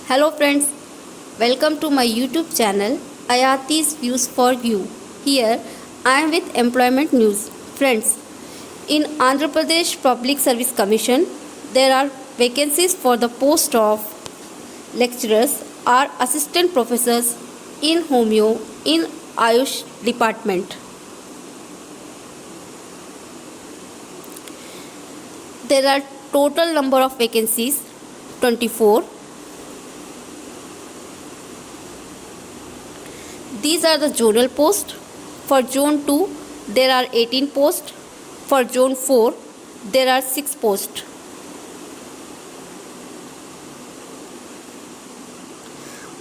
Hello friends, welcome to my YouTube channel Ayati's Views for You. Here I am with employment news. Friends, in Andhra Pradesh Public Service Commission, there are vacancies for the post of lecturers or assistant professors in Homeo in Ayush department. There are total number of vacancies 24. These are the zonal posts. For zone 2 there are 18 posts. For zone 4 there are 6 posts.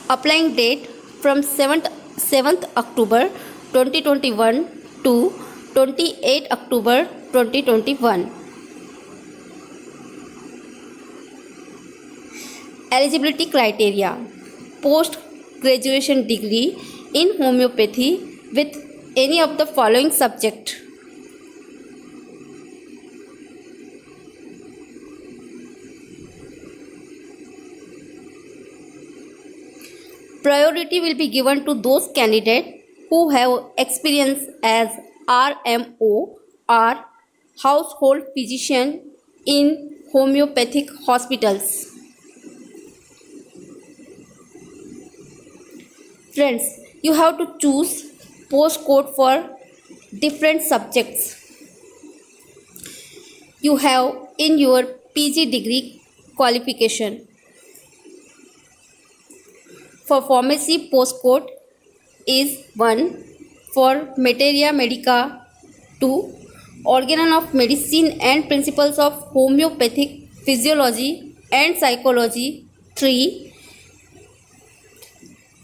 Applying date from 7th October 2021 to 28 October 2021. Eligibility criteria: post graduation degree in homeopathy with any of the following subject: priority will be given to those candidates who have experience as RMO or household physician in homeopathic hospitals. Friends, you have to choose postcode for different subjects you have in your PG degree qualification. For pharmacy, postcode is 1. For materia medica 2. Organon of medicine and principles of homeopathic physiology and psychology 3.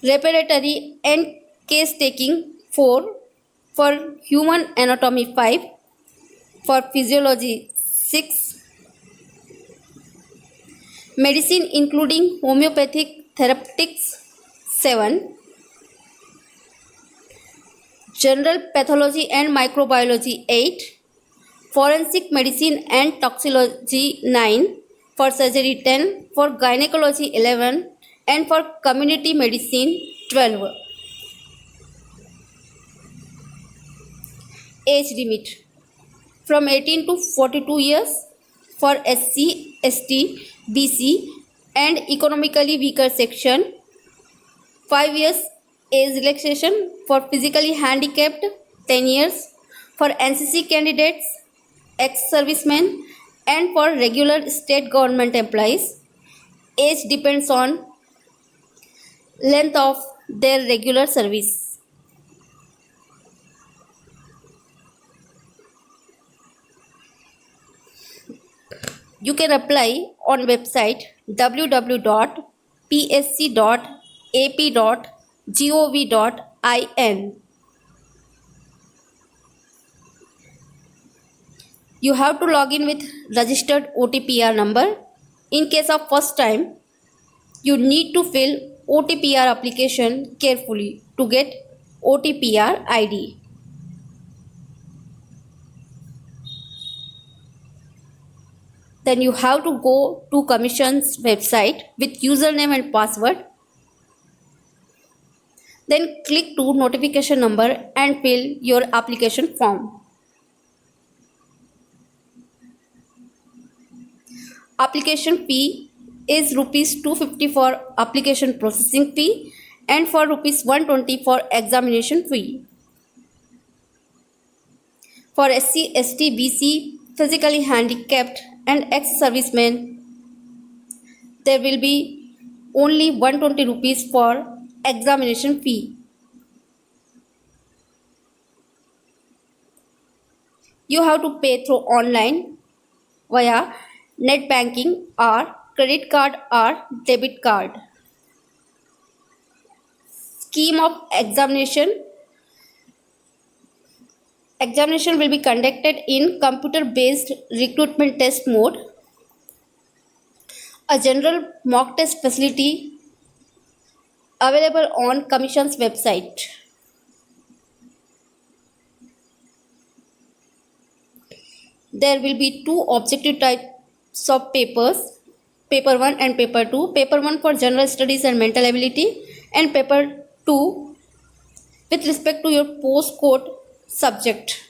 Repertory and case taking 4. For human anatomy 5. For physiology 6. Medicine including homeopathic therapeutics 7. General pathology and microbiology 8. Forensic medicine and toxicology 9. For surgery 10. For gynecology 11. And for community medicine 12. Age limit from 18 to 42 years for SC, ST, BC and economically weaker section. 5 years age relaxation for physically handicapped. 10 years for NCC candidates, ex-servicemen and for regular state government employees. Age depends on length of their regular service. You can apply on website www.psc.ap.gov.in. You have to log in with registered OTPR number. In case of first time, you need to fill OTPR application carefully to get OTPR ID. Then you have to go to Commission's website with username and password. Then click to notification number and fill your application form. Application fee is rupees 250 for application processing fee and for rupees 120 for examination fee. For SC, ST, BC, physically handicapped and ex-servicemen, there will be only 120 rupees for examination fee. You have to pay through online via net banking or credit card or debit card. Scheme of examination. Examination will be conducted in computer-based recruitment test mode. A general mock test facility available on Commission's website. There will be 2 objective types of papers: paper 1 and paper 2. Paper 1 for general studies and mental ability, and paper 2 with respect to your postcode subject.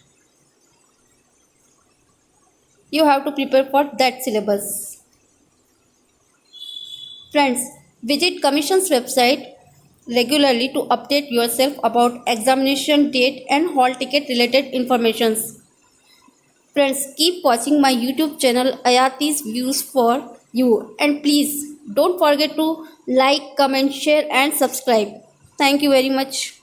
You have to prepare for that syllabus. Friends, visit Commission's website regularly to update yourself about examination date and hall ticket related informations. Friends, keep watching my YouTube channel Ayati's Views for you, and please don't forget to like, comment, share and subscribe. Thank you very much.